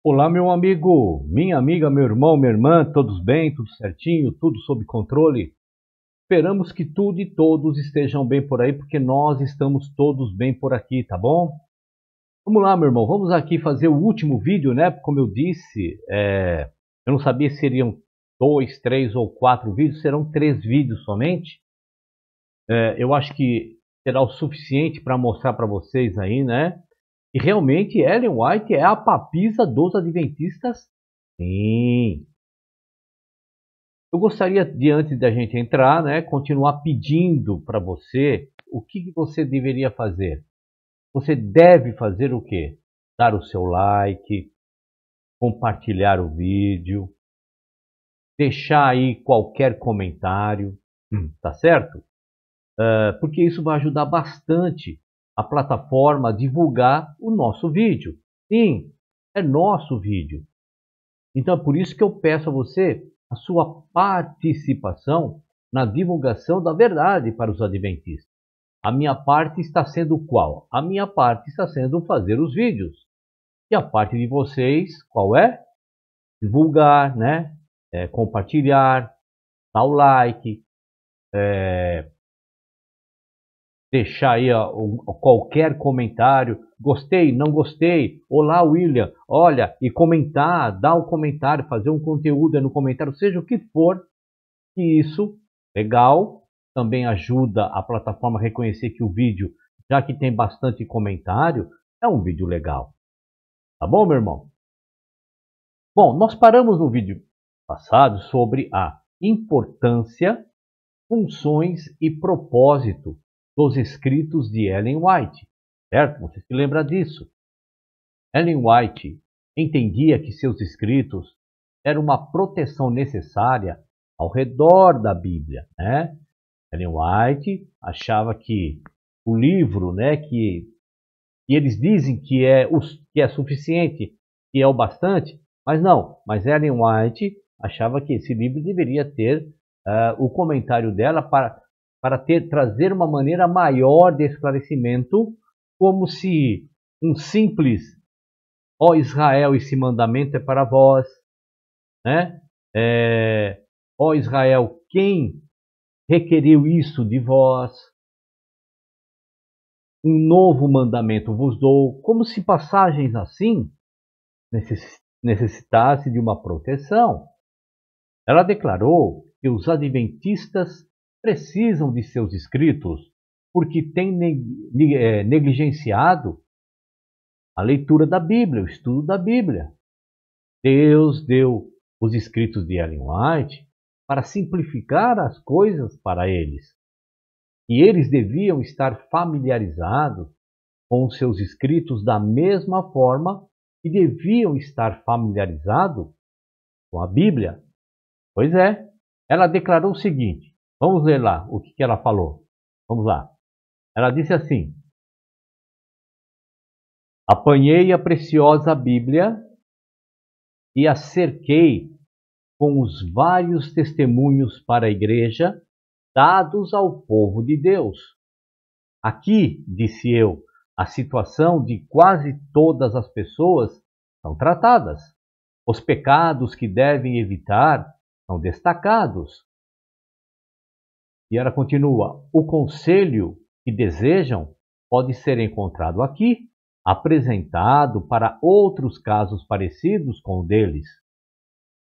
Olá, meu amigo, minha amiga, meu irmão, minha irmã, todos bem, tudo certinho, tudo sob controle? Esperamos que tudo e todos estejam bem por aí, porque nós estamos todos bem por aqui, tá bom? Vamos lá, meu irmão, vamos aqui fazer o último vídeo, né? Como eu disse, eu não sabia se seriam 2, 3 ou 4 vídeos, serão 3 vídeos somente. Eu acho que será o suficiente para mostrar para vocês aí, né? E realmente Ellen White é a papisa dos adventistas? Sim. Eu gostaria de, antes da gente entrar, né, continuar pedindo para você o que você deveria fazer. Você deve fazer o quê? Dar o seu like, compartilhar o vídeo, deixar aí qualquer comentário, tá certo? Porque isso vai ajudar bastante a plataforma a divulgar o nosso vídeo. Sim, é nosso vídeo. Então é por isso que eu peço a você a sua participação na divulgação da verdade para os adventistas. A minha parte está sendo qual? A minha parte está sendo fazer os vídeos. E a parte de vocês, qual é? Divulgar, né? Compartilhar, dar o like, deixar aí qualquer comentário, gostei, não gostei, olá William, olha, e comentar, dar um comentário, fazer um conteúdo no comentário, seja o que for, que isso, legal, também ajuda a plataforma a reconhecer que o vídeo, já que tem bastante comentário, é um vídeo legal. Tá bom, meu irmão? Bom, nós paramos no vídeo passado sobre a importância, funções e propósito dos escritos de Ellen White, certo? Você se lembra disso? Ellen White entendia que seus escritos eram uma proteção necessária ao redor da Bíblia, né? Ellen White achava que o livro, né, que eles dizem que é suficiente, que é o bastante, mas não. Mas Ellen White achava que esse livro deveria ter o comentário dela para trazer uma maneira maior de esclarecimento, como se um simples ó Israel, esse mandamento é para vós, né? Ó Israel, quem requeriu isso de vós? Um novo mandamento vos dou, como se passagens assim necessitasse de uma proteção. Ela declarou que os adventistas precisam de seus escritos porque têm negligenciado a leitura da Bíblia, o estudo da Bíblia. Deus deu os escritos de Ellen White para simplificar as coisas para eles. E eles deviam estar familiarizados com os seus escritos da mesma forma que deviam estar familiarizados com a Bíblia. Pois é, ela declarou o seguinte, vamos ler lá o que ela falou. Vamos lá. Ela disse assim: apanhei a preciosa Bíblia e a cerquei com os vários testemunhos para a igreja dados ao povo de Deus. Aqui, disse eu, a situação de quase todas as pessoas são tratadas. Os pecados que devem evitar são destacados. E ela continua: o conselho que desejam pode ser encontrado aqui, apresentado para outros casos parecidos com o deles.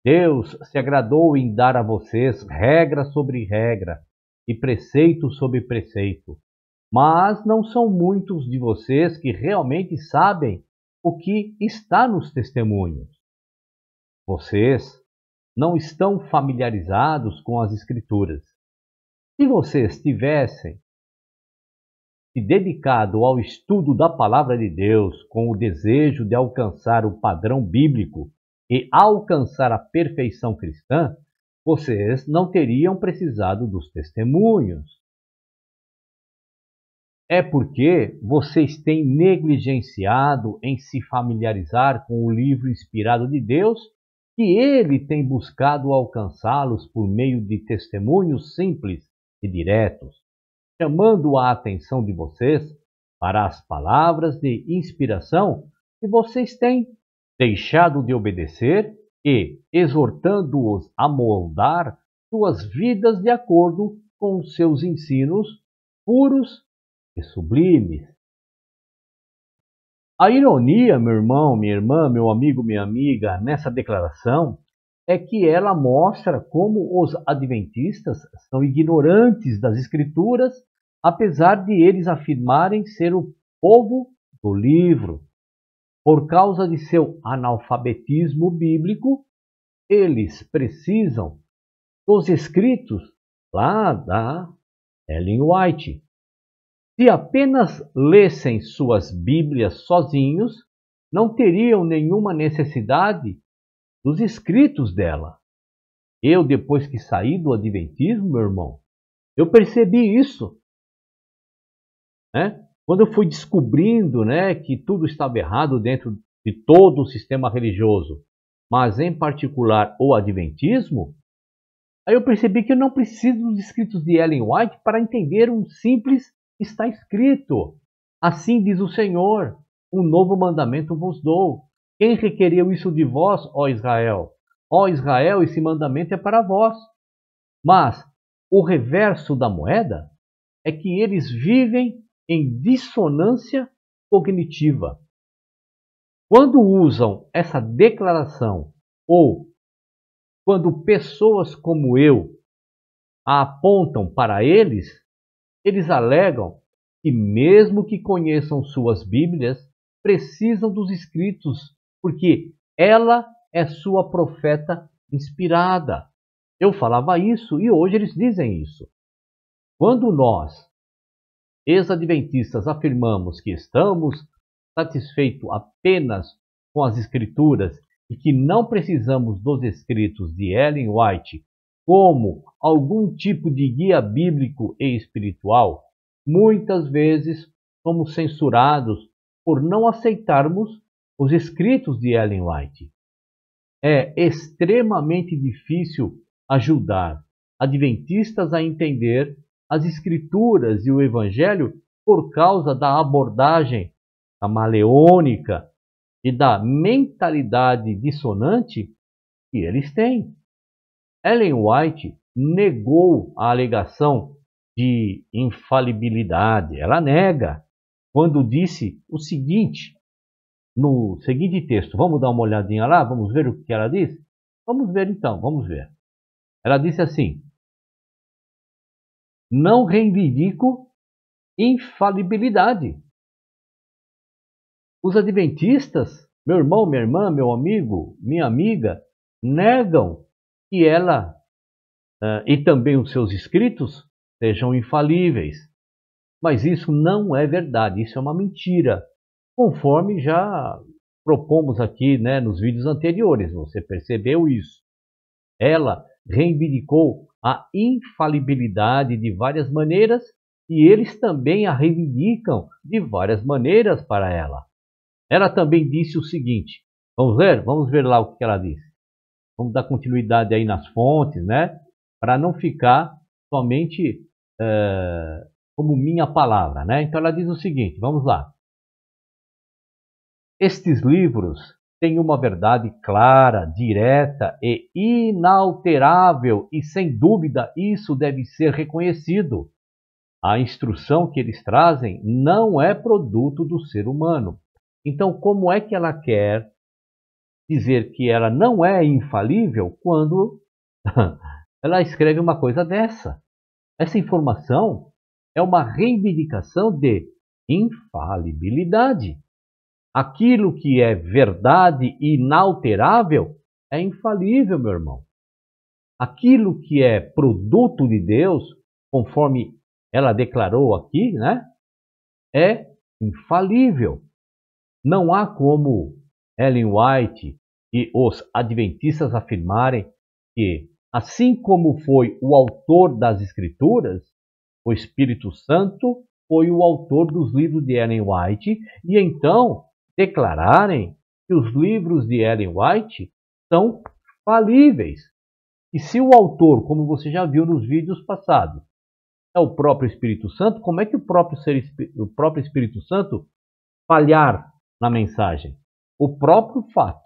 Deus se agradou em dar a vocês regra sobre regra e preceito sobre preceito, mas não são muitos de vocês que realmente sabem o que está nos testemunhos. Vocês não estão familiarizados com as Escrituras. Se vocês tivessem se dedicado ao estudo da Palavra de Deus com o desejo de alcançar o padrão bíblico e alcançar a perfeição cristã, vocês não teriam precisado dos testemunhos. É porque vocês têm negligenciado em se familiarizar com o livro inspirado de Deus que ele tem buscado alcançá-los por meio de testemunhos simples e diretos, chamando a atenção de vocês para as palavras de inspiração que vocês têm deixado de obedecer e exortando-os a moldar suas vidas de acordo com os seus ensinos puros e sublimes. A ironia, meu irmão, minha irmã, meu amigo, minha amiga, nessa declaração é que ela mostra como os adventistas são ignorantes das Escrituras, apesar de eles afirmarem ser o povo do livro. Por causa de seu analfabetismo bíblico, eles precisam dos escritos lá da Ellen White. Se apenas lessem suas Bíblias sozinhos, não teriam nenhuma necessidade dos escritos dela. Eu, depois que saí do Adventismo, meu irmão, eu percebi isso. Quando eu fui descobrindo, que tudo estava errado dentro de todo o sistema religioso, mas em particular o Adventismo, aí eu percebi que eu não preciso dos escritos de Ellen White para entender um simples está escrito. Assim diz o Senhor, um novo mandamento vos dou. Quem requereu isso de vós, ó Israel? Ó Israel, esse mandamento é para vós. Mas o reverso da moeda é que eles vivem em dissonância cognitiva. Quando usam essa declaração ou quando pessoas como eu a apontam para eles, eles alegam que mesmo que conheçam suas Bíblias, precisam dos escritos, porque ela é sua profeta inspirada. Eu falava isso e hoje eles dizem isso. Quando nós, ex-adventistas, afirmamos que estamos satisfeitos apenas com as Escrituras e que não precisamos dos escritos de Ellen White como algum tipo de guia bíblico e espiritual, muitas vezes somos censurados por não aceitarmos os escritos de Ellen White. É extremamente difícil ajudar adventistas a entender as Escrituras e o Evangelho por causa da abordagem camaleônica e da mentalidade dissonante que eles têm. Ellen White negou a alegação de infalibilidade. Ela nega quando disse o seguinte, no seguinte texto. Vamos dar uma olhadinha lá? Vamos ver o que ela disse? Vamos ver então, vamos ver. Ela disse assim: não reivindico infalibilidade. Os adventistas, meu irmão, minha irmã, meu amigo, minha amiga, negam que ela e também os seus escritos sejam infalíveis. Mas isso não é verdade, isso é uma mentira, conforme já propomos aqui nos vídeos anteriores, você percebeu isso. Ela reivindicou a infalibilidade de várias maneiras e eles também a reivindicam de várias maneiras para ela. Ela também disse o seguinte, vamos ver? Vamos ver lá o que ela disse. Vamos dar continuidade aí nas fontes, para não ficar somente como minha palavra, Então ela diz o seguinte, vamos lá. Estes livros têm uma verdade clara, direta e inalterável e sem dúvida isso deve ser reconhecido. A instrução que eles trazem não é produto do ser humano. Então, como é que ela quer dizer que ela não é infalível quando ela escreve uma coisa dessa? Essa informação é uma reivindicação de infalibilidade. Aquilo que é verdade inalterável é infalível, meu irmão. Aquilo que é produto de Deus, conforme ela declarou aqui, é infalível. Não há como Ellen White e os adventistas afirmarem que, assim como foi o autor das Escrituras, o Espírito Santo foi o autor dos livros de Ellen White, e então declararem que os livros de Ellen White são falíveis. E se o autor, como você já viu nos vídeos passados, é o próprio Espírito Santo, como é que o próprio Espírito Santo falhar na mensagem? O próprio fato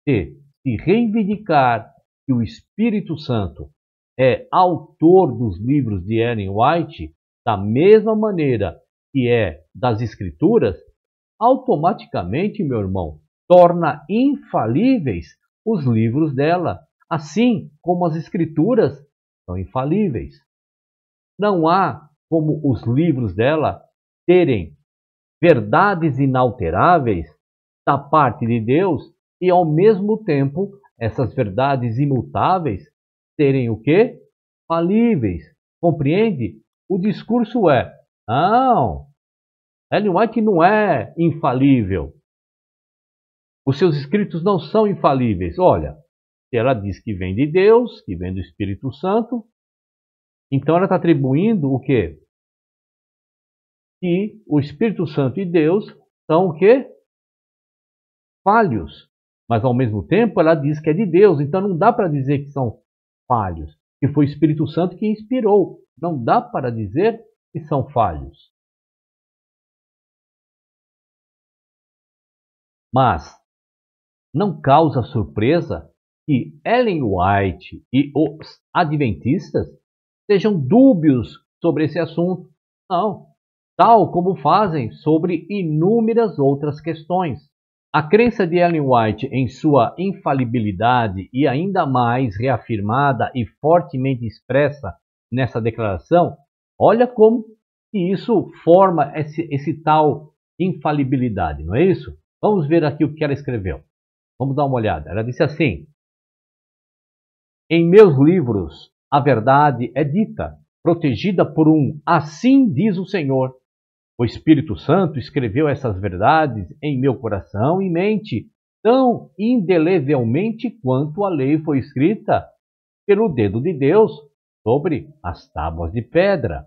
E se reivindicar que o Espírito Santo é autor dos livros de Ellen White, da mesma maneira que é das Escrituras, automaticamente, meu irmão, torna infalíveis os livros dela, assim como as Escrituras são infalíveis. Não há como os livros dela terem verdades inalteráveis da parte de Deus e, ao mesmo tempo, essas verdades imutáveis serem o quê? Falíveis. Compreende? O discurso é, não, Ellen White não é infalível. Os seus escritos não são infalíveis. Olha, se ela diz que vem de Deus, que vem do Espírito Santo, então ela está atribuindo o quê? Que o Espírito Santo e Deus são o quê? Falhos. Mas ao mesmo tempo ela diz que é de Deus, então não dá para dizer que são falhos, que foi o Espírito Santo que inspirou. Não dá para dizer que são falhos. Mas não causa surpresa que Ellen White e os adventistas sejam dúbios sobre esse assunto. Não, tal como fazem sobre inúmeras outras questões. A crença de Ellen White em sua infalibilidade e ainda mais reafirmada e fortemente expressa nessa declaração, olha como que isso forma esse tal infalibilidade, não é isso? Vamos ver aqui o que ela escreveu. Vamos dar uma olhada. Ela disse assim: em meus livros, a verdade é dita, protegida por um assim diz o Senhor. O Espírito Santo escreveu essas verdades em meu coração e mente, tão indelevelmente quanto a lei foi escrita pelo dedo de Deus sobre as tábuas de pedra,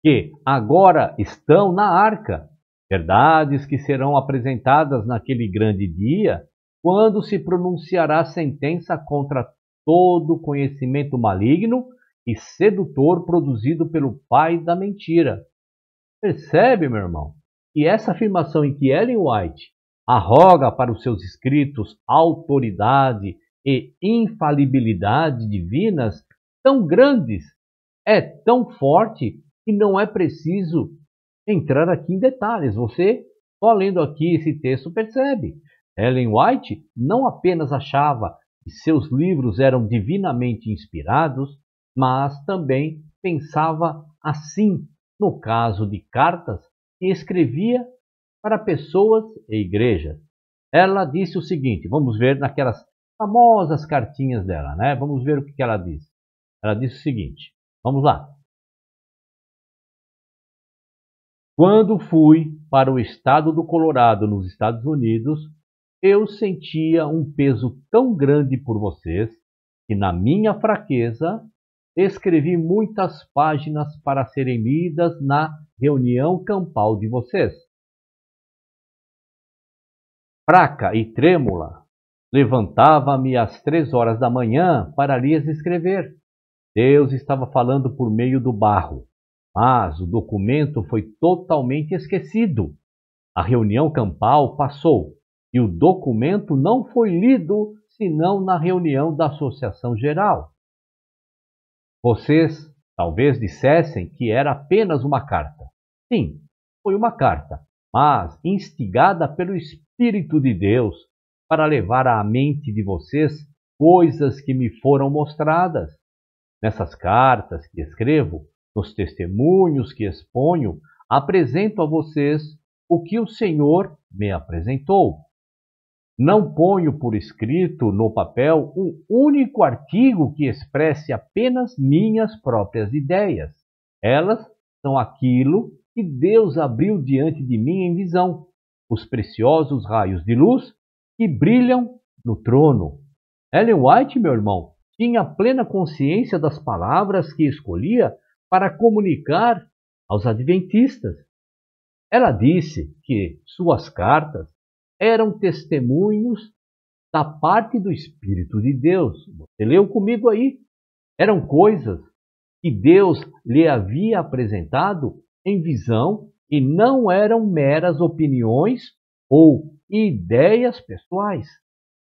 que agora estão na arca. Verdades que serão apresentadas naquele grande dia, quando se pronunciará sentença contra todo conhecimento maligno e sedutor produzido pelo pai da mentira. Percebe, meu irmão, que essa afirmação em que Ellen White arroga para os seus escritos autoridade e infalibilidade divinas tão grandes, é tão forte que não é preciso entrar aqui em detalhes. Você, só lendo aqui esse texto, percebe. Ellen White não apenas achava que seus livros eram divinamente inspirados, mas também pensava assim no caso de cartas que escrevia para pessoas e igrejas. Ela disse o seguinte, vamos ver naquelas famosas cartinhas dela, né? Vamos ver o que ela disse. Ela disse o seguinte, vamos lá. Quando fui para o estado do Colorado, nos Estados Unidos, eu sentia um peso tão grande por vocês que, na minha fraqueza, escrevi muitas páginas para serem lidas na reunião campal de vocês. Fraca e trêmula, levantava-me às 3 horas da manhã para lhes escrever. Deus estava falando por meio do barro, mas o documento foi totalmente esquecido. A reunião campal passou e o documento não foi lido senão na reunião da Associação Geral. Vocês talvez dissessem que era apenas uma carta. Sim, foi uma carta, mas instigada pelo Espírito de Deus para levar à mente de vocês coisas que me foram mostradas. Nessas cartas que escrevo, nos testemunhos que exponho, apresento a vocês o que o Senhor me apresentou. Não ponho por escrito no papel um único artigo que expresse apenas minhas próprias ideias. Elas são aquilo que Deus abriu diante de mim em visão, os preciosos raios de luz que brilham no trono. Ellen White, meu irmão, tinha plena consciência das palavras que escolhia para comunicar aos adventistas. Ela disse que suas cartas eram testemunhos da parte do Espírito de Deus. Você leu comigo aí? Eram coisas que Deus lhe havia apresentado em visão e não eram meras opiniões ou ideias pessoais.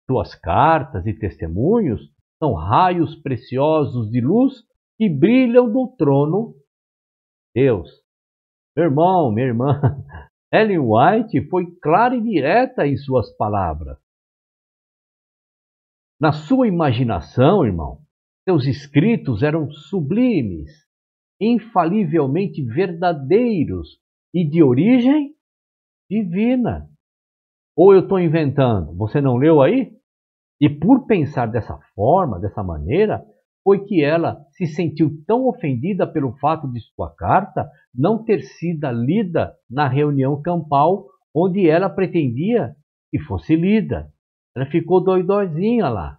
Suas cartas e testemunhos são raios preciosos de luz que brilham do trono de Deus. Meu irmão, minha irmã, Ellen White foi clara e direta em suas palavras. Na sua imaginação, irmão, seus escritos eram sublimes, infalivelmente verdadeiros e de origem divina. Ou eu estou inventando? Você não leu aí? E por pensar dessa forma, dessa maneira, foi que ela se sentiu tão ofendida pelo fato de sua carta não ter sido lida na reunião campal onde ela pretendia que fosse lida. Ela ficou doidózinha lá.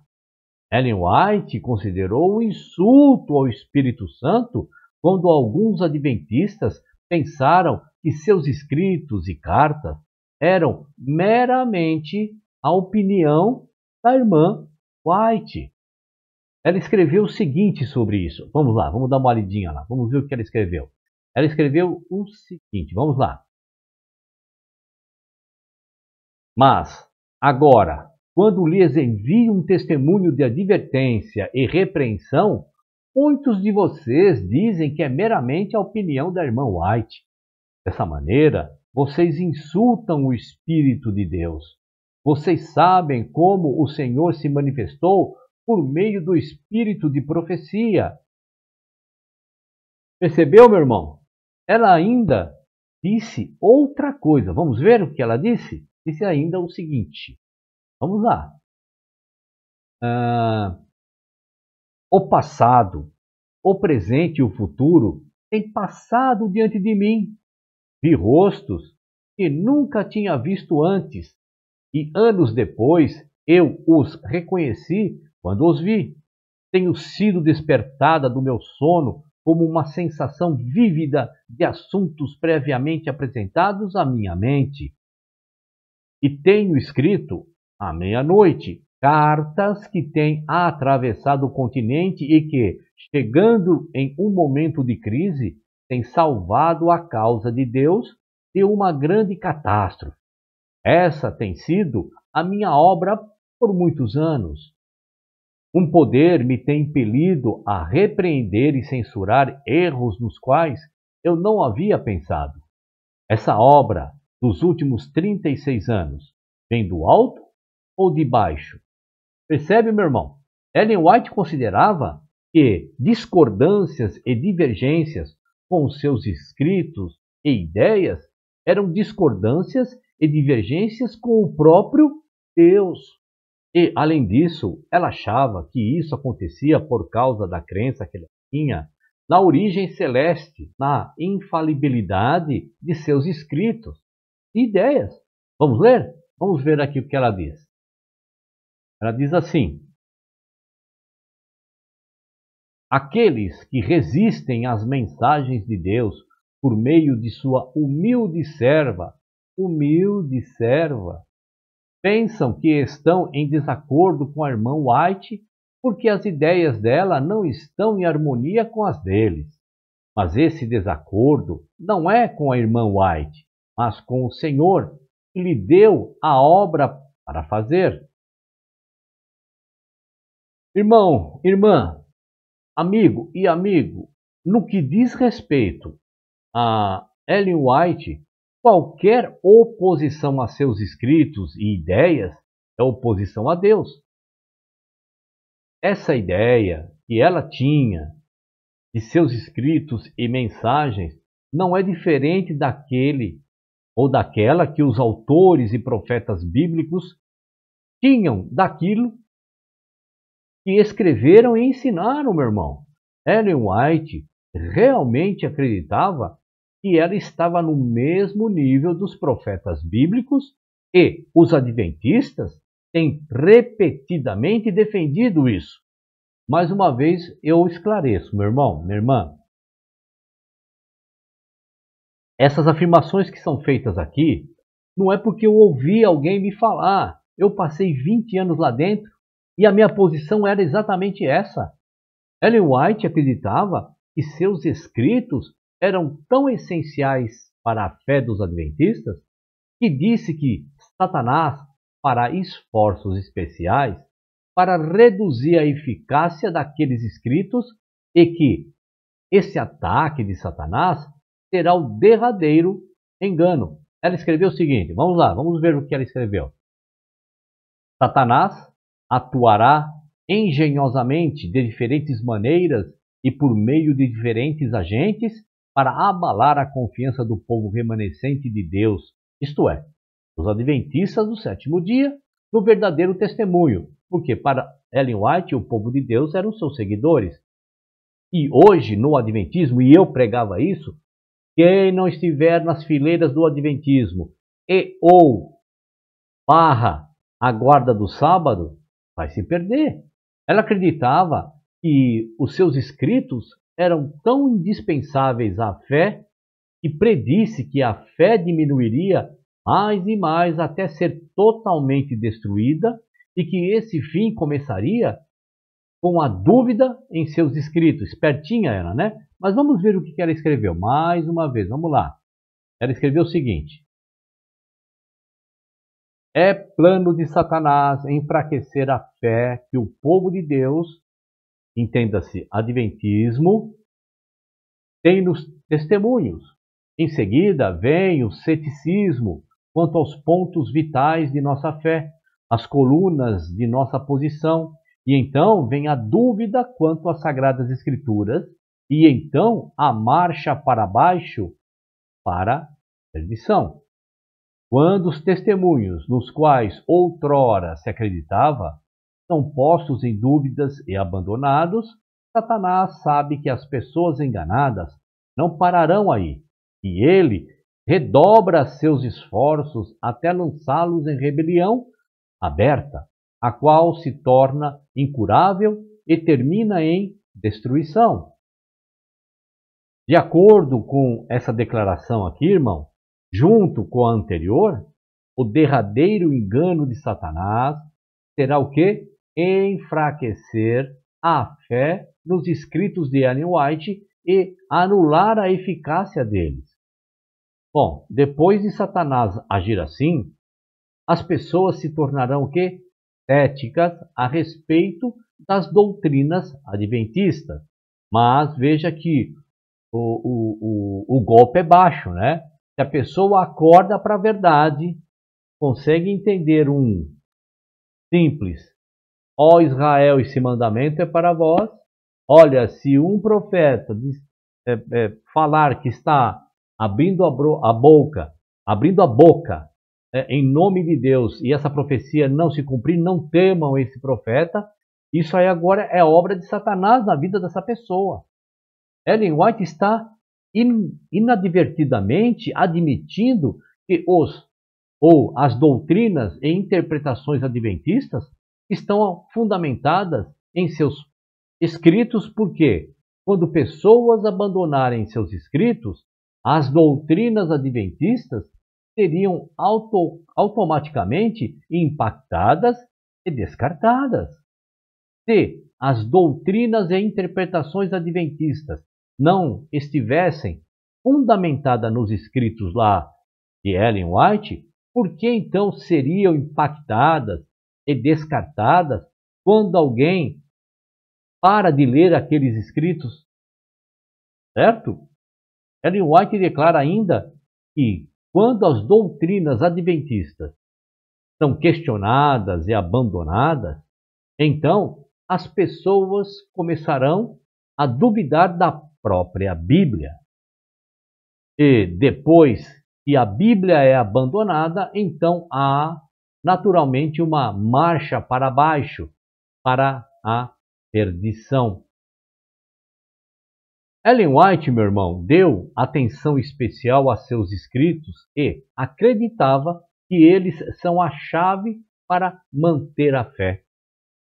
Ellen White considerou um insulto ao Espírito Santo quando alguns adventistas pensaram que seus escritos e cartas eram meramente a opinião da irmã White. Ela escreveu o seguinte sobre isso. Vamos lá, vamos dar uma olhadinha lá. Vamos ver o que ela escreveu. Ela escreveu o seguinte, vamos lá. Mas, agora, quando lhes envio um testemunho de advertência e repreensão, muitos de vocês dizem que é meramente a opinião da irmã White. Dessa maneira, vocês insultam o Espírito de Deus. Vocês sabem como o Senhor se manifestou por meio do espírito de profecia. Percebeu, meu irmão? Ela ainda disse outra coisa. Vamos ver o que ela disse? Disse ainda o seguinte. Vamos lá. O passado, o presente e o futuro têm passado diante de mim. Vi rostos que nunca tinha visto antes. E anos depois eu os reconheci quando os vi. Tenho sido despertada do meu sono como uma sensação vívida de assuntos previamente apresentados à minha mente. E tenho escrito, à meia-noite, cartas que têm atravessado o continente e que, chegando em um momento de crise, têm salvado a causa de Deus de uma grande catástrofe. Essa tem sido a minha obra por muitos anos. Um poder me tem impelido a repreender e censurar erros nos quais eu não havia pensado. Essa obra dos últimos 36 anos vem do alto ou de baixo? Percebe, meu irmão? Ellen White considerava que discordâncias e divergências com seus escritos e ideias eram discordâncias e divergências com o próprio Deus. E, além disso, ela achava que isso acontecia por causa da crença que ela tinha na origem celeste, na infalibilidade de seus escritos e ideias. Vamos ler? Vamos ver aqui o que ela diz. Ela diz assim: aqueles que resistem às mensagens de Deus por meio de sua humilde serva, pensam que estão em desacordo com a irmã White porque as ideias dela não estão em harmonia com as deles. Mas esse desacordo não é com a irmã White, mas com o Senhor, que lhe deu a obra para fazer. Irmão, irmã, amigo, no que diz respeito a Ellen White, qualquer oposição a seus escritos e ideias é oposição a Deus. Essa ideia que ela tinha de seus escritos e mensagens não é diferente daquele ou daquela que os autores e profetas bíblicos tinham daquilo que escreveram e ensinaram, meu irmão. Ellen White realmente acreditava que ela estava no mesmo nível dos profetas bíblicos e os adventistas têm repetidamente defendido isso. Mais uma vez eu esclareço, meu irmão, minha irmã. Essas afirmações que são feitas aqui não é porque eu ouvi alguém me falar. Eu passei 20 anos lá dentro e a minha posição era exatamente essa. Ellen White acreditava que seus escritos eram tão essenciais para a fé dos adventistas que disse que Satanás fará esforços especiais para reduzir a eficácia daqueles escritos e que esse ataque de Satanás será o derradeiro engano. Ela escreveu o seguinte, vamos lá, vamos ver o que ela escreveu. Satanás atuará engenhosamente de diferentes maneiras e por meio de diferentes agentes para abalar a confiança do povo remanescente de Deus, isto é, os adventistas do sétimo dia, no verdadeiro testemunho, porque para Ellen White o povo de Deus eram seus seguidores. E hoje, no adventismo, e eu pregava isso, quem não estiver nas fileiras do adventismo e ou barra a guarda do sábado, vai se perder. Ela acreditava que os seus escritos eram tão indispensáveis à fé que predisse que a fé diminuiria mais e mais até ser totalmente destruída e que esse fim começaria com a dúvida em seus escritos. Espertinha ela, né? Mas vamos ver o que ela escreveu. Mais uma vez, vamos lá. Ela escreveu o seguinte. É plano de Satanás enfraquecer a fé que o povo de Deus, entenda-se, adventismo, tem nos testemunhos. Em seguida, vem o ceticismo quanto aos pontos vitais de nossa fé, as colunas de nossa posição, e então vem a dúvida quanto às Sagradas Escrituras, e então a marcha para baixo para a perdição. Quando os testemunhos nos quais outrora se acreditava são postos em dúvidas e abandonados, Satanás sabe que as pessoas enganadas não pararão aí, e ele redobra seus esforços até lançá-los em rebelião aberta, a qual se torna incurável e termina em destruição. De acordo com essa declaração aqui, irmão, junto com a anterior, o derradeiro engano de Satanás será o quê? Enfraquecer a fé nos escritos de Ellen White e anular a eficácia deles. Bom, depois de Satanás agir assim, as pessoas se tornarão o quê? Céticas a respeito das doutrinas adventistas. Mas veja que o golpe é baixo, né? Se a pessoa acorda para a verdade, consegue entender um simples, ó Israel, esse mandamento é para vós. Olha, se um profeta falar que está abrindo a boca, em nome de Deus, e essa profecia não se cumprir, não temam esse profeta, isso aí agora é obra de Satanás na vida dessa pessoa. Ellen White está inadvertidamente admitindo que as doutrinas e interpretações adventistas estão fundamentadas em seus escritos, porque quando pessoas abandonarem seus escritos, as doutrinas adventistas seriam automaticamente impactadas e descartadas. Se as doutrinas e interpretações adventistas não estivessem fundamentadas nos escritos lá de Ellen White, por que então seriam impactadas e descartadas quando alguém para de ler aqueles escritos? Certo? Ellen White declara ainda que quando as doutrinas adventistas são questionadas e abandonadas, então as pessoas começarão a duvidar da própria Bíblia. E depois que a Bíblia é abandonada, então há naturalmente uma marcha para baixo, para a perdição. Ellen White, meu irmão, deu atenção especial a seus escritos e acreditava que eles são a chave para manter a fé.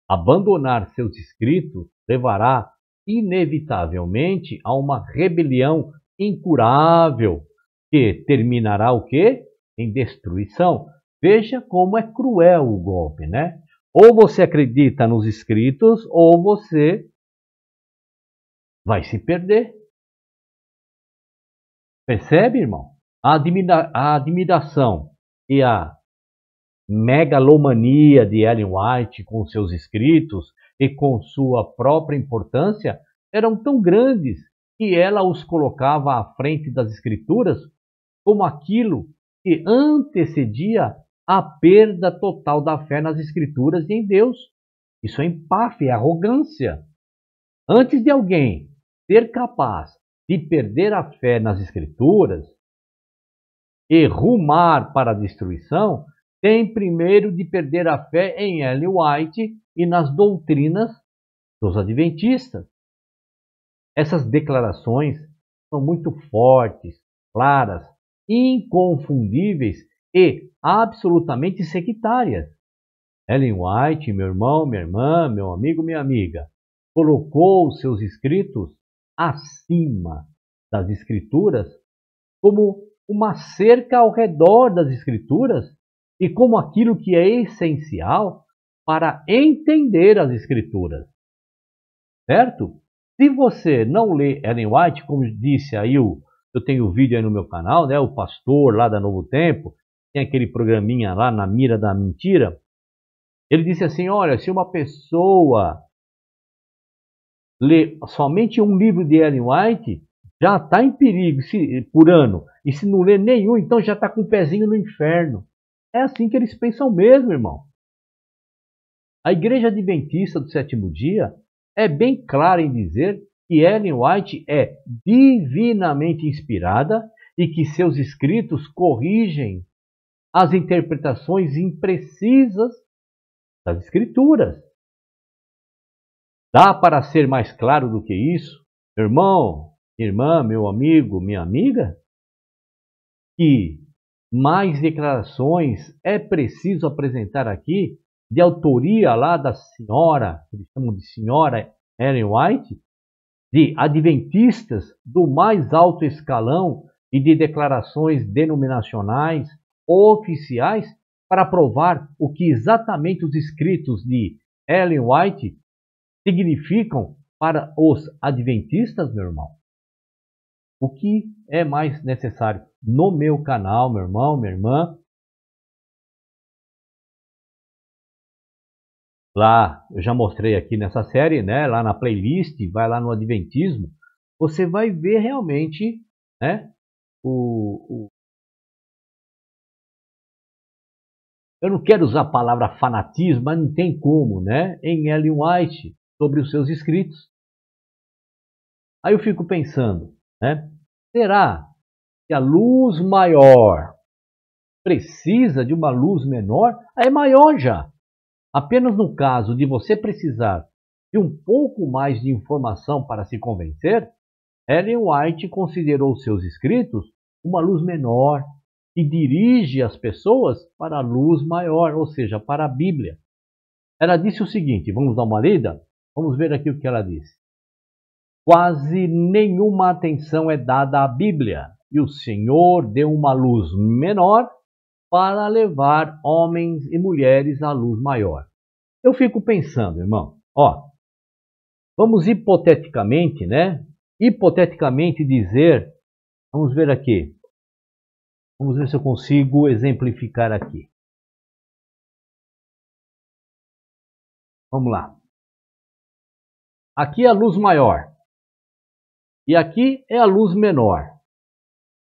Abandonar seus escritos levará inevitavelmente a uma rebelião incurável que terminará o quê? Em destruição. Veja como é cruel o golpe, né? Ou você acredita nos escritos ou você vai se perder. Percebe, irmão? A admiração e a megalomania de Ellen White com seus escritos e com sua própria importância eram tão grandes que ela os colocava à frente das escrituras como aquilo que antecedia a perda total da fé nas escrituras e em Deus. Isso é empáfia, é arrogância. Antes de alguém ser capaz de perder a fé nas escrituras e rumar para a destruição, tem primeiro de perder a fé em Ellen White e nas doutrinas dos adventistas. Essas declarações são muito fortes, claras, inconfundíveis e absolutamente sectárias. Ellen White, meu irmão, minha irmã, meu amigo, minha amiga, colocou os seus escritos acima das escrituras como uma cerca ao redor das escrituras e como aquilo que é essencial para entender as escrituras. Certo? Se você não lê Ellen White, como disse aí, eu tenho um vídeo aí no meu canal, né? O pastor lá da Novo Tempo, tem aquele programinha lá na mira da mentira. Ele disse assim, olha, se uma pessoa lê somente um livro de Ellen White, já está em perigo por ano. E se não lê nenhum, então já está com o pezinho no inferno. É assim que eles pensam mesmo, irmão. A Igreja Adventista do Sétimo Dia é bem clara em dizer que Ellen White é divinamente inspirada e que seus escritos corrigem as interpretações imprecisas das Escrituras. Dá para ser mais claro do que isso? Irmão, irmã, meu amigo, minha amiga? Que mais declarações é preciso apresentar aqui de autoria lá da senhora, que eles chamam de senhora Ellen White, de adventistas do mais alto escalão e de declarações denominacionais oficiais para provar o que exatamente os escritos de Ellen White significam para os adventistas, meu irmão. O que é mais necessário? No meu canal, meu irmão, minha irmã, lá, eu já mostrei aqui nessa série, né? Lá na playlist, vai lá no Adventismo, você vai ver realmente, né? Eu não quero usar a palavra fanatismo, mas não tem como, né? Em Ellen White, sobre os seus escritos. Aí eu fico pensando, né? Será que a luz maior precisa de uma luz menor? É maior já. Apenas no caso de você precisar de um pouco mais de informação para se convencer, Ellen White considerou seus escritos uma luz menor e dirige as pessoas para a luz maior, ou seja, para a Bíblia. Ela disse o seguinte, vamos dar uma lida? Vamos ver aqui o que ela disse. Quase nenhuma atenção é dada à Bíblia, e o Senhor deu uma luz menor para levar homens e mulheres à luz maior. Eu fico pensando, irmão, vamos hipoteticamente, né? Hipoteticamente dizer, vamos ver aqui, vamos ver se eu consigo exemplificar aqui. Vamos lá. Aqui é a luz maior e aqui é a luz menor.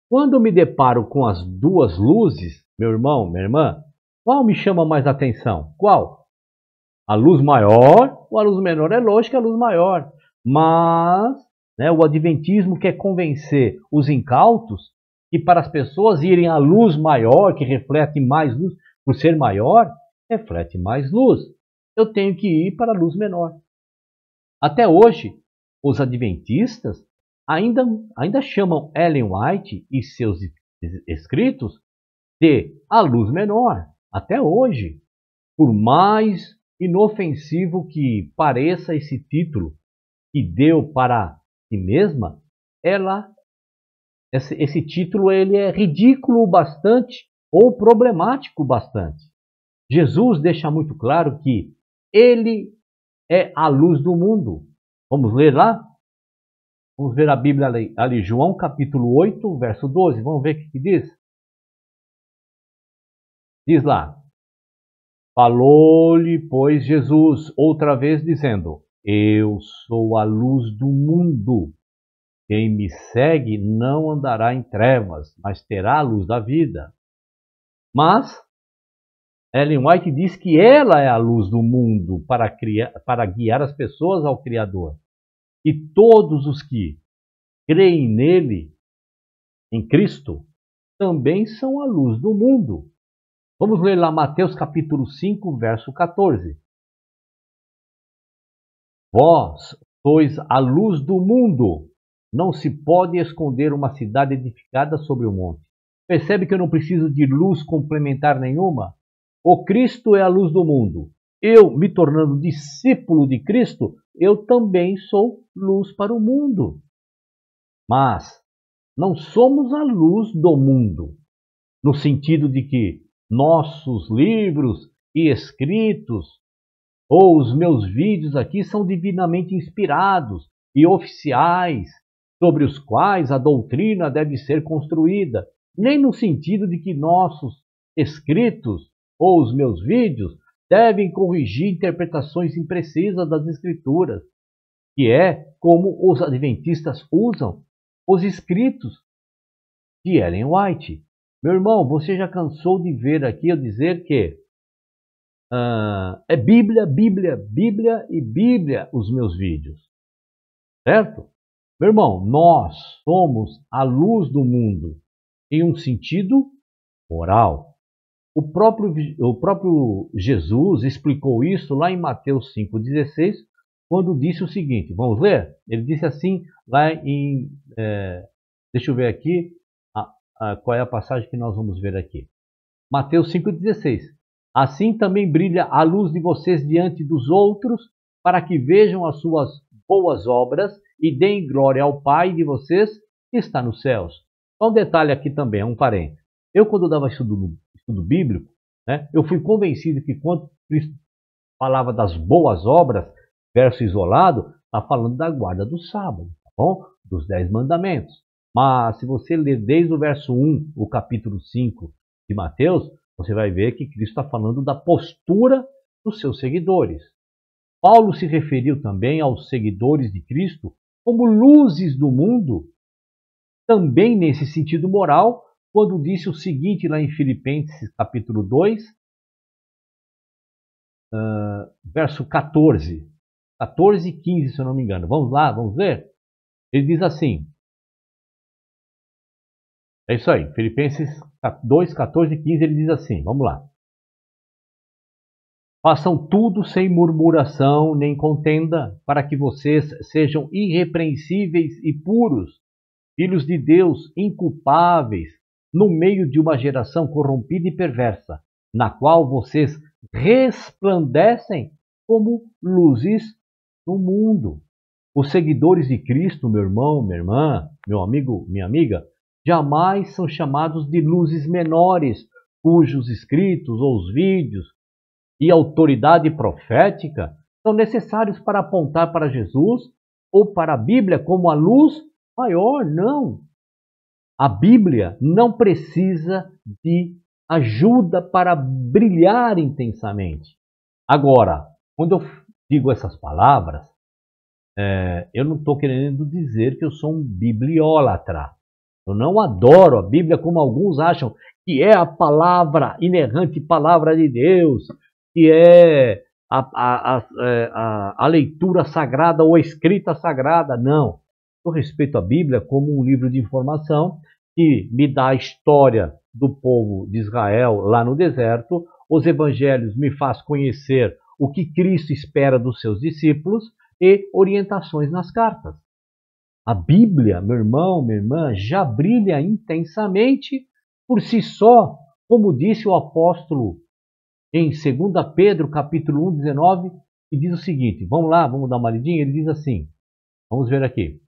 Quando eu me deparo com as duas luzes, meu irmão, minha irmã, qual me chama mais atenção? Qual? A luz maior ou a luz menor? É lógico que a luz maior. Mas, né, o Adventismo quer convencer os incautos que para as pessoas irem à luz maior, que reflete mais luz, por ser maior, reflete mais luz. Eu tenho que ir para a luz menor. Até hoje, os adventistas ainda chamam Ellen White e seus escritos de a luz menor. Até hoje, por mais inofensivo que pareça esse título que deu para si mesma, esse título ele é ridículo bastante ou problemático bastante. Jesus deixa muito claro que ele é a luz do mundo. Vamos ler lá? Vamos ver a Bíblia ali, João capítulo 8, verso 12. Vamos ver o que diz? Diz lá. Falou-lhe, pois, Jesus outra vez, dizendo: Eu sou a luz do mundo. Quem me segue não andará em trevas, mas terá a luz da vida. Mas Ellen White diz que ela é a luz do mundo para guiar as pessoas ao Criador. E todos os que creem nele, em Cristo, também são a luz do mundo. Vamos ler lá Mateus capítulo 5, verso 14. Vós sois a luz do mundo. Não se pode esconder uma cidade edificada sobre o monte. Percebe que eu não preciso de luz complementar nenhuma? O Cristo é a luz do mundo. Eu, me tornando discípulo de Cristo, eu também sou luz para o mundo. Mas não somos a luz do mundo, no sentido de que nossos livros e escritos, ou os meus vídeos aqui, são divinamente inspirados e oficiais, sobre os quais a doutrina deve ser construída, nem no sentido de que nossos escritos ou os meus vídeos devem corrigir interpretações imprecisas das Escrituras, que é como os adventistas usam os escritos de Ellen White. Meu irmão, você já cansou de ver aqui eu dizer que é Bíblia, Bíblia, Bíblia e Bíblia os meus vídeos, certo? Meu irmão, nós somos a luz do mundo em um sentido moral. O próprio Jesus explicou isso lá em Mateus 5,16, quando disse o seguinte, vamos ler? Ele disse assim, lá em... deixa eu ver aqui, qual é a passagem que nós vamos ver aqui. Mateus 5,16. Assim também brilha a luz de vocês diante dos outros, para que vejam as suas boas obras e deem glória ao Pai de vocês que está nos céus. Só um detalhe aqui também, um parênteses. Eu, quando dava estudo bíblico, eu fui convencido que quando Cristo falava das boas obras, verso isolado, está falando da guarda do sábado, tá bom? Dos 10 mandamentos. Mas se você ler desde o verso 1, o capítulo 5 de Mateus, você vai ver que Cristo está falando da postura dos seus seguidores. Paulo se referiu também aos seguidores de Cristo como luzes do mundo, também nesse sentido moral, quando disse o seguinte lá em Filipenses capítulo 2, verso 14 e 15, se eu não me engano. Vamos lá, vamos ver? Ele diz assim, é isso aí, Filipenses 2, 14 e 15, ele diz assim, vamos lá. Façam tudo sem murmuração nem contenda, para que vocês sejam irrepreensíveis e puros, filhos de Deus, inculpáveis, no meio de uma geração corrompida e perversa, na qual vocês resplandecem como luzes no mundo. Os seguidores de Cristo, meu irmão, minha irmã, meu amigo, minha amiga, jamais são chamados de luzes menores, cujos escritos ou os vídeos e autoridade profética são necessários para apontar para Jesus ou para a Bíblia como a luz maior. Não. A Bíblia não precisa de ajuda para brilhar intensamente. Agora, quando eu digo essas palavras, eu não estou querendo dizer que eu sou um bibliólatra. Eu não adoro a Bíblia como alguns acham que é a palavra inerrante, palavra de Deus, que é a leitura sagrada ou a escrita sagrada. Não. Eu respeito a Bíblia como um livro de informação que me dá a história do povo de Israel lá no deserto. Os evangelhos me faz conhecer o que Cristo espera dos seus discípulos e orientações nas cartas. A Bíblia, meu irmão, minha irmã, já brilha intensamente por si só, como disse o apóstolo em 2 Pedro, capítulo 1, 19, e diz o seguinte, vamos lá, vamos dar uma lidinha, ele diz assim, vamos ver aqui.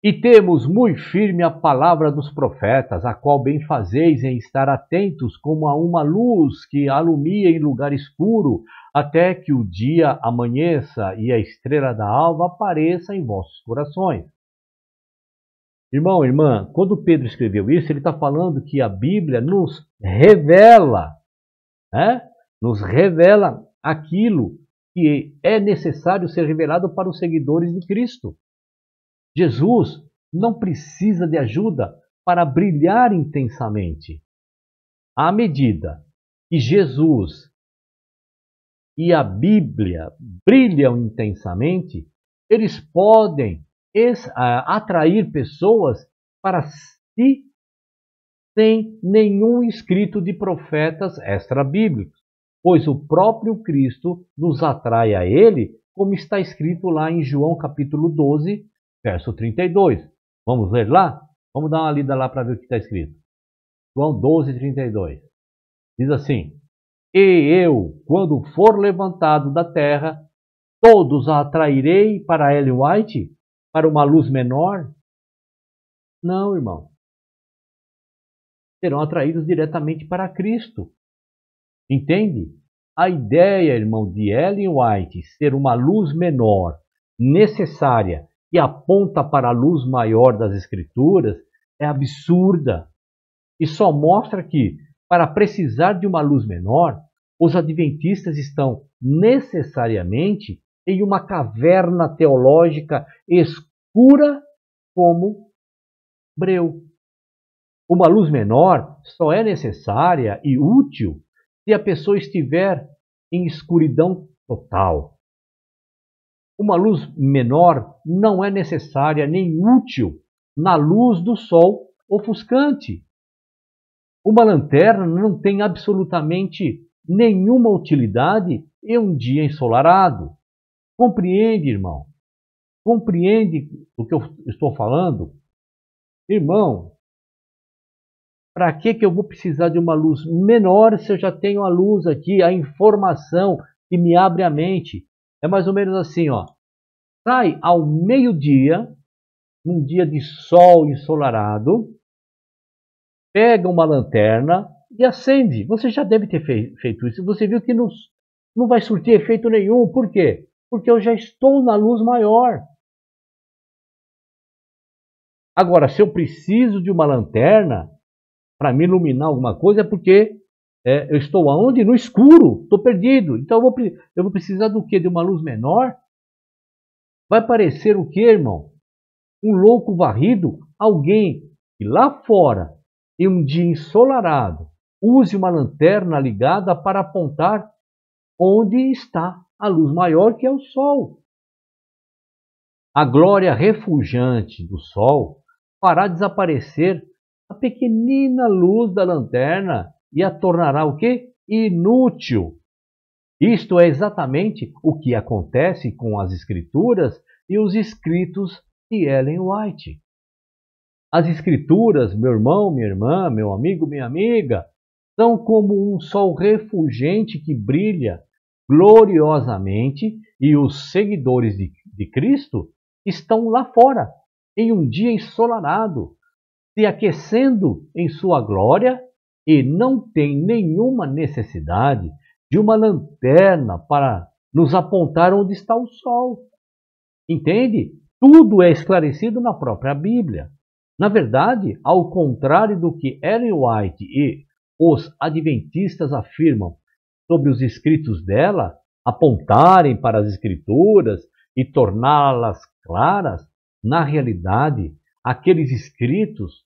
E temos muito firme a palavra dos profetas, a qual bem fazeis em estar atentos como a uma luz que alumia em lugar escuro, até que o dia amanheça e a estrela da alva apareça em vossos corações. Irmão, irmã, quando Pedro escreveu isso, ele está falando que a Bíblia nos revela né? Nos revela aquilo que é necessário ser revelado para os seguidores de Cristo. Jesus não precisa de ajuda para brilhar intensamente. À medida que Jesus e a Bíblia brilham intensamente, eles podem atrair pessoas para si sem nenhum escrito de profetas extra-bíblicos, pois o próprio Cristo nos atrai a ele, como está escrito lá em João capítulo 12, verso 32. Vamos ler lá? Vamos dar uma lida lá para ver o que está escrito. João 12, 32. Diz assim: E eu, quando for levantado da terra, todos a atrairei para Ellen White? Para uma luz menor? Não, irmão. Serão atraídos diretamente para Cristo. Entende? A ideia, irmão, de Ellen White ser uma luz menor, necessária, e aponta para a luz maior das Escrituras, é absurda. E só mostra que, para precisar de uma luz menor, os adventistas estão necessariamente em uma caverna teológica escura como breu. Uma luz menor só é necessária e útil se a pessoa estiver em escuridão total. Uma luz menor não é necessária nem útil na luz do sol ofuscante. Uma lanterna não tem absolutamente nenhuma utilidade em um dia ensolarado. Compreende, irmão? Compreende o que eu estou falando? Irmão, para que eu vou precisar de uma luz menor se eu já tenho a luz aqui, a informação que me abre a mente? É mais ou menos assim, ó. Sai ao meio-dia, num dia de sol ensolarado, pega uma lanterna e acende. Você já deve ter feito isso. Você viu que não vai surtir efeito nenhum. Por quê? Porque eu já estou na luz maior. Agora, se eu preciso de uma lanterna para me iluminar alguma coisa, é porque eu estou aonde? No escuro, estou perdido. Então eu vou precisar do quê? De uma luz menor? Vai parecer o quê, irmão? Um louco varrido? Alguém que lá fora, em um dia ensolarado, use uma lanterna ligada para apontar onde está a luz maior, que é o sol. A glória refulgente do sol fará desaparecer a pequenina luz da lanterna e a tornará o quê? Inútil. Isto é exatamente o que acontece com as Escrituras e os escritos de Ellen White. As Escrituras, meu irmão, minha irmã, meu amigo, minha amiga, são como um sol refulgente que brilha gloriosamente e os seguidores de Cristo estão lá fora, em um dia ensolarado, se aquecendo em sua glória e não tem nenhuma necessidade de uma lanterna para nos apontar onde está o sol. Entende? Tudo é esclarecido na própria Bíblia. Na verdade, ao contrário do que Ellen White e os adventistas afirmam sobre os escritos dela, apontarem para as Escrituras e torná-las claras, na realidade, aqueles escritos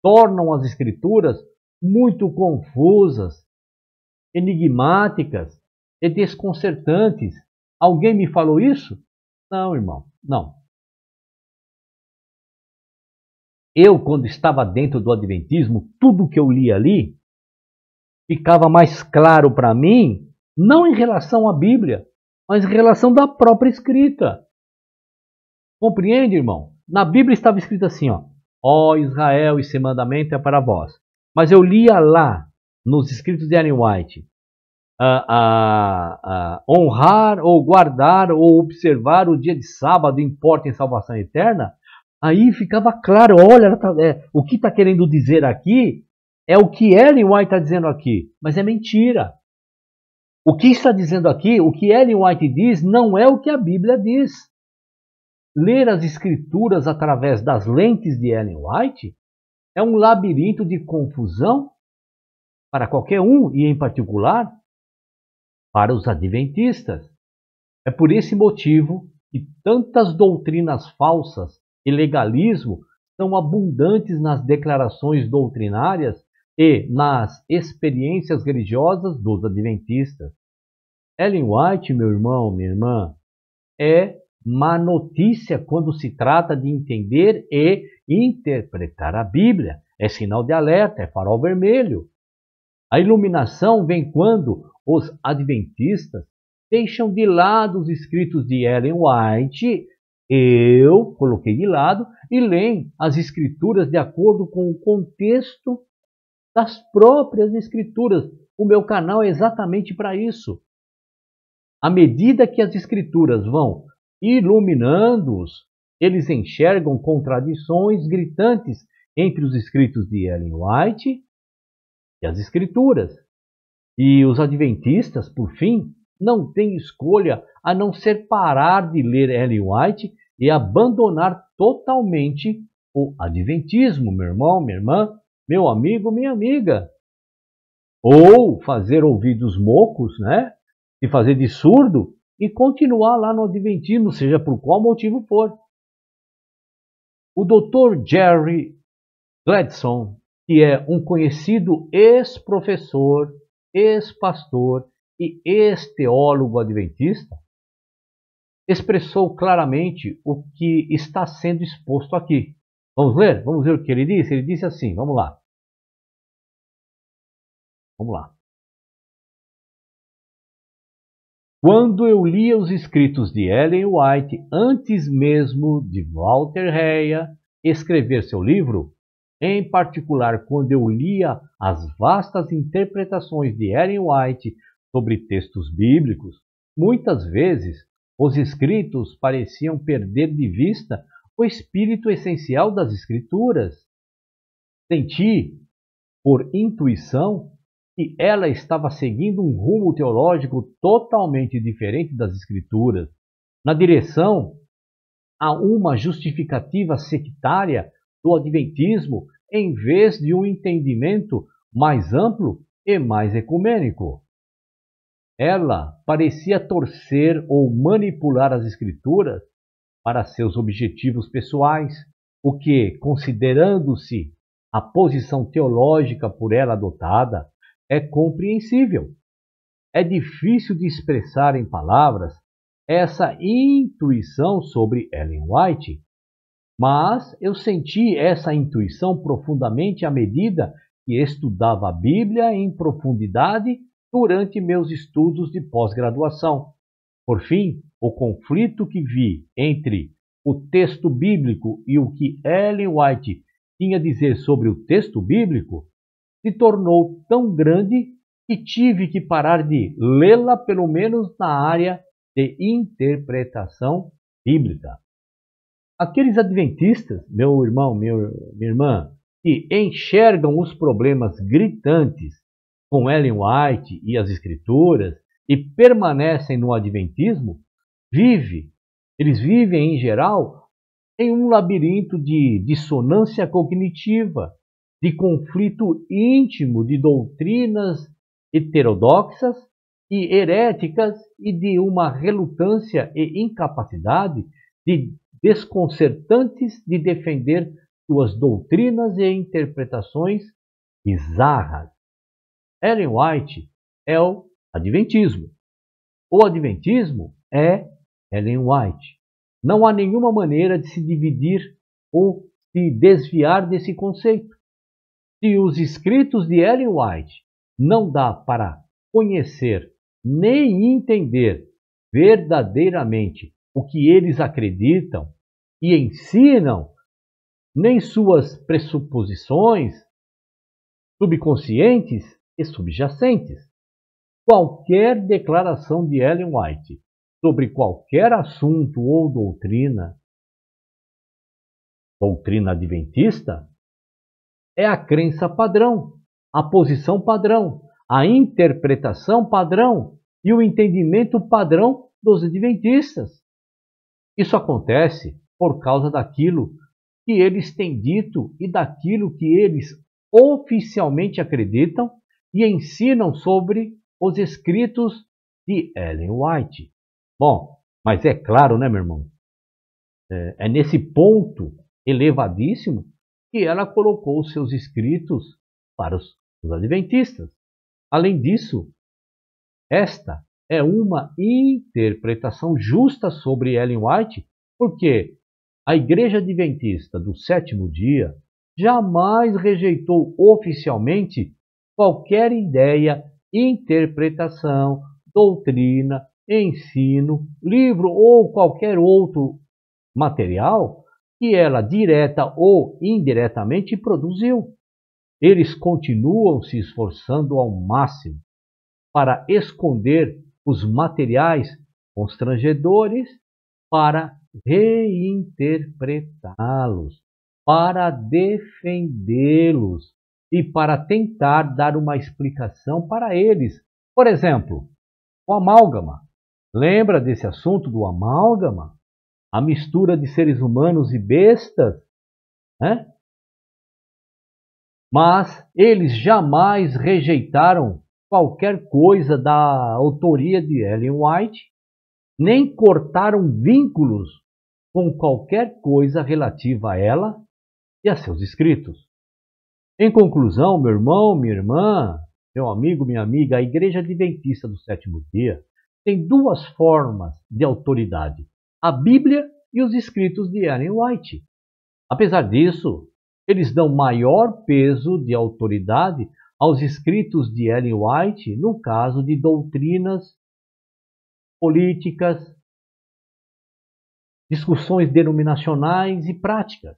tornam as Escrituras muito confusas, enigmáticas e desconcertantes. Alguém me falou isso? Não, irmão, não. Eu, quando estava dentro do Adventismo, tudo que eu li ali ficava mais claro para mim, não em relação à Bíblia, mas em relação da própria escrita. Compreende, irmão? Na Bíblia estava escrito assim, ó Israel, esse mandamento é para vós. Mas eu lia lá, nos escritos de Ellen White, honrar ou guardar ou observar o dia de sábado importa em salvação eterna. Aí ficava claro, olha, o que está querendo dizer aqui é o que Ellen White está dizendo aqui, mas é mentira. O que está dizendo aqui, o que Ellen White diz, não é o que a Bíblia diz. Ler as Escrituras através das lentes de Ellen White é um labirinto de confusão para qualquer um, e em particular para os adventistas. É por esse motivo que tantas doutrinas falsas e legalismo são abundantes nas declarações doutrinárias e nas experiências religiosas dos adventistas. Ellen White, meu irmão, minha irmã, é má notícia quando se trata de entender e interpretar a Bíblia. É sinal de alerta, é farol vermelho. A iluminação vem quando os adventistas deixam de lado os escritos de Ellen White, eu coloquei de lado, e leem as escrituras de acordo com o contexto das próprias escrituras. O meu canal é exatamente para isso. À medida que as escrituras vão iluminando-os, eles enxergam contradições gritantes entre os escritos de Ellen White e as escrituras. E os adventistas, por fim, não têm escolha a não ser parar de ler Ellen White e abandonar totalmente o adventismo, meu irmão, minha irmã, meu amigo, minha amiga. Ou fazer ouvidos mocos, né? E fazer de surdo e continuar lá no adventismo, seja por qual motivo for. O Dr. Jerry Gladstone, que é um conhecido ex-professor, ex-pastor e ex-teólogo adventista, expressou claramente o que está sendo exposto aqui. Vamos ler? Vamos ver o que ele disse? Ele disse assim, vamos lá. Vamos lá. Quando eu lia os escritos de Ellen White, antes mesmo de Walter Heya escrever seu livro, em particular quando eu lia as vastas interpretações de Ellen White sobre textos bíblicos, muitas vezes os escritos pareciam perder de vista o espírito essencial das Escrituras. Senti, por intuição, que ela estava seguindo um rumo teológico totalmente diferente das Escrituras, na direção a uma justificativa sectária do adventismo, em vez de um entendimento mais amplo e mais ecumênico. Ela parecia torcer ou manipular as Escrituras para seus objetivos pessoais, o que, considerando-se a posição teológica por ela adotada, é compreensível. É difícil de expressar em palavras essa intuição sobre Ellen White, mas eu senti essa intuição profundamente à medida que estudava a Bíblia em profundidade durante meus estudos de pós-graduação. Por fim, o conflito que vi entre o texto bíblico e o que Ellen White tinha a dizer sobre o texto bíblico se tornou tão grande que tive que parar de lê-la, pelo menos na área de interpretação bíblica. Aqueles adventistas, meu irmão, minha irmã, que enxergam os problemas gritantes com Ellen White e as Escrituras e permanecem no adventismo, eles vivem em geral em um labirinto de dissonância cognitiva, de conflito íntimo de doutrinas heterodoxas e heréticas e de uma relutância e incapacidade de desconcertantes de defender suas doutrinas e interpretações bizarras. Ellen White é o adventismo. O adventismo é Ellen White. Não há nenhuma maneira de se dividir ou se desviar desse conceito. Se os escritos de Ellen White não dá para conhecer nem entender verdadeiramente o que eles acreditam e ensinam, nem suas pressuposições subconscientes e subjacentes. Qualquer declaração de Ellen White sobre qualquer assunto ou doutrina adventista, é a crença padrão, a posição padrão, a interpretação padrão e o entendimento padrão dos adventistas. Isso acontece por causa daquilo que eles têm dito e daquilo que eles oficialmente acreditam e ensinam sobre os escritos de Ellen White. Bom, mas é claro, né, meu irmão? É nesse ponto elevadíssimo que ela colocou os seus escritos para os adventistas. Além disso, esta é uma interpretação justa sobre Ellen White, porque a Igreja Adventista do Sétimo Dia jamais rejeitou oficialmente qualquer ideia, interpretação, doutrina, ensino, livro ou qualquer outro material que ela, direta ou indiretamente, produziu. Eles continuam se esforçando ao máximo para esconder os materiais constrangedores, para reinterpretá-los, para defendê-los e para tentar dar uma explicação para eles. Por exemplo, o amálgama. Lembra desse assunto do amálgama? A mistura de seres humanos e bestas, né? Mas eles jamais rejeitaram qualquer coisa da autoria de Ellen White, nem cortaram vínculos com qualquer coisa relativa a ela e a seus escritos. Em conclusão, meu irmão, minha irmã, meu amigo, minha amiga, a Igreja Adventista do Sétimo Dia tem duas formas de autoridade: a Bíblia e os escritos de Ellen White. Apesar disso, eles dão maior peso de autoridade aos escritos de Ellen White no caso de doutrinas políticas, discussões denominacionais e práticas.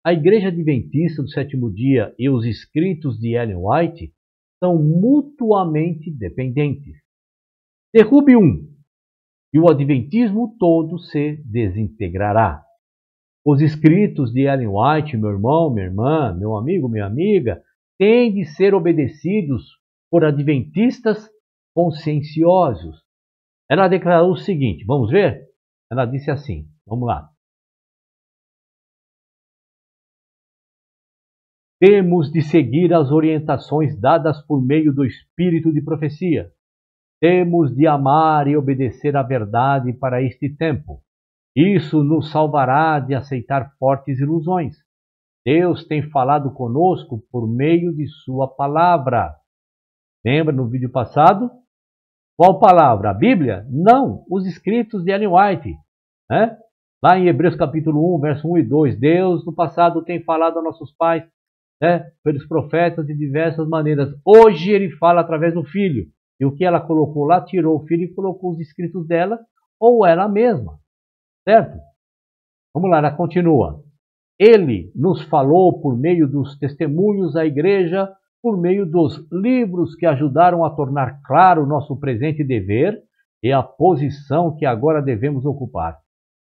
A Igreja Adventista do Sétimo Dia e os escritos de Ellen White são mutuamente dependentes. Derrube um, e o Adventismo todo se desintegrará. Os escritos de Ellen White, meu irmão, minha irmã, meu amigo, minha amiga, têm de ser obedecidos por adventistas conscienciosos. Ela declarou o seguinte, vamos ver? Ela disse assim, vamos lá. Temos de seguir as orientações dadas por meio do espírito de profecia. Temos de amar e obedecer à verdade para este tempo. Isso nos salvará de aceitar fortes ilusões. Deus tem falado conosco por meio de sua palavra. Lembra no vídeo passado? Qual palavra? A Bíblia? Não, os escritos de Ellen White. Né? Lá em Hebreus capítulo 1, verso 1 e 2, Deus no passado tem falado a nossos pais, né, pelos profetas de diversas maneiras. Hoje ele fala através do Filho. E o que ela colocou lá, tirou o Filho e colocou os escritos dela, ou ela mesma. Certo? Vamos lá, ela continua. Ele nos falou por meio dos testemunhos à igreja, por meio dos livros que ajudaram a tornar claro o nosso presente dever e a posição que agora devemos ocupar.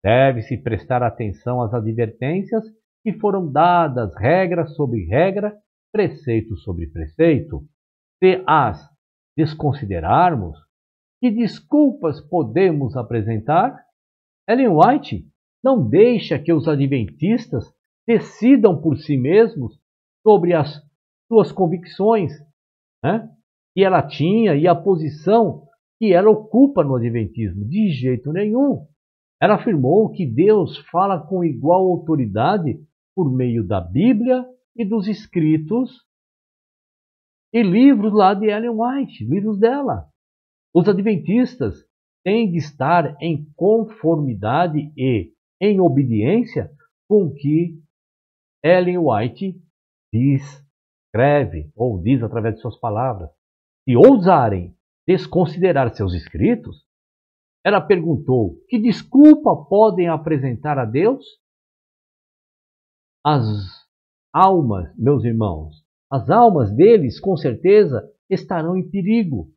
Deve-se prestar atenção às advertências que foram dadas, regra sobre regra, preceito sobre preceito. Se as desconsiderarmos, que desculpas podemos apresentar? Ellen White não deixa que os adventistas decidam por si mesmos sobre as suas convicções, né, que ela tinha e a posição que ela ocupa no adventismo. De jeito nenhum. Ela afirmou que Deus fala com igual autoridade por meio da Bíblia e dos escritos e livros lá de Ellen White, livros dela. Os adventistas têm de estar em conformidade e em obediência com o que Ellen White escreve ou diz através de suas palavras. Se ousarem desconsiderar seus escritos, ela perguntou: que desculpa podem apresentar a Deus? As almas, meus irmãos, as almas deles com certeza estarão em perigo.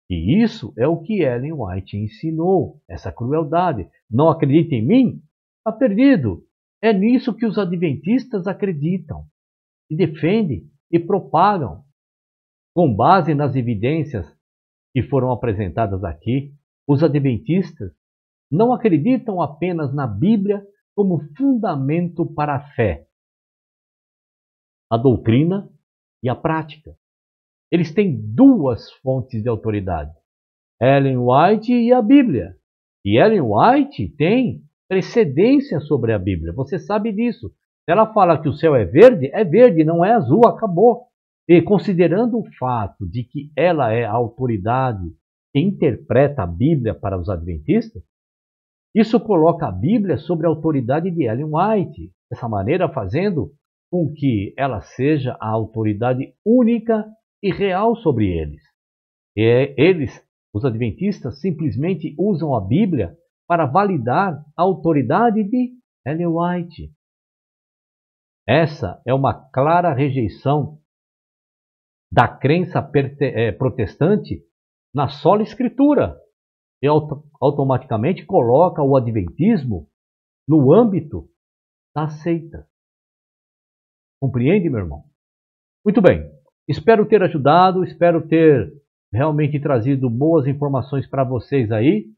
E isso é o que Ellen White ensinou, essa crueldade. Não acredita em mim? Está perdido. É nisso que os adventistas acreditam, e defendem e propagam, com base nas evidências que foram apresentadas aqui. Os adventistas não acreditam apenas na Bíblia como fundamento para a fé, a doutrina e a prática. Eles têm duas fontes de autoridade: Ellen White e a Bíblia. E Ellen White tem precedência sobre a Bíblia. Você sabe disso. Ela fala que o céu é verde, não é azul, acabou. E considerando o fato de que ela é a autoridade que interpreta a Bíblia para os adventistas, isso coloca a Bíblia sobre a autoridade de Ellen White, dessa maneira fazendo com que ela seja a autoridade única e real sobre eles. E eles, os adventistas, simplesmente usam a Bíblia para validar a autoridade de Ellen White. Essa é uma clara rejeição da crença protestante na sola Escritura e automaticamente coloca o adventismo no âmbito da seita. Compreende, meu irmão? Muito bem. Espero ter ajudado, espero ter realmente trazido boas informações para vocês aí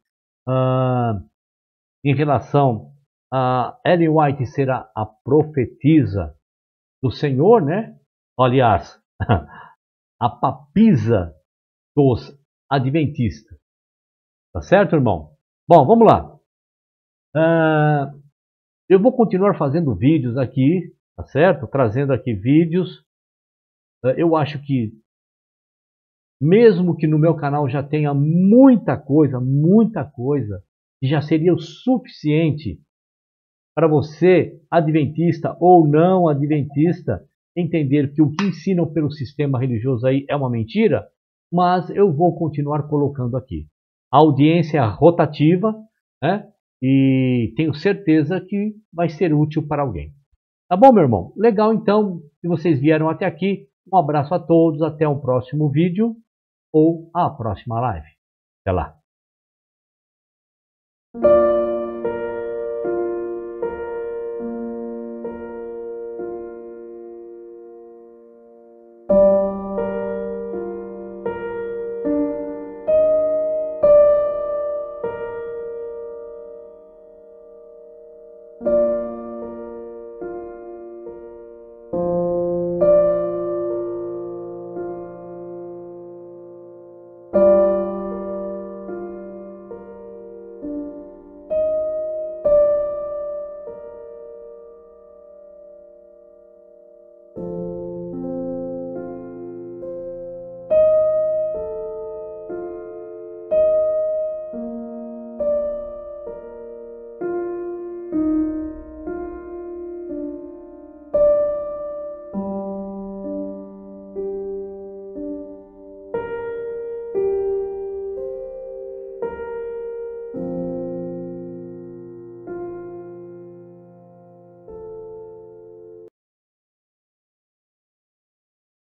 em relação a Ellen White ser a profetisa do Senhor, né? Aliás, a papisa dos adventistas. Tá certo, irmão? Bom, vamos lá. Eu vou continuar fazendo vídeos aqui, tá certo? Trazendo aqui vídeos. Eu acho que, mesmo que no meu canal já tenha muita coisa, que já seria o suficiente para você, adventista ou não adventista, entender que o que ensinam pelo sistema religioso aí é uma mentira, mas eu vou continuar colocando aqui. A audiência rotativa, né? E tenho certeza que vai ser útil para alguém. Tá bom, meu irmão? Legal, então, que vocês vieram até aqui. Um abraço a todos, até o próximo vídeo ou a próxima live. Até lá.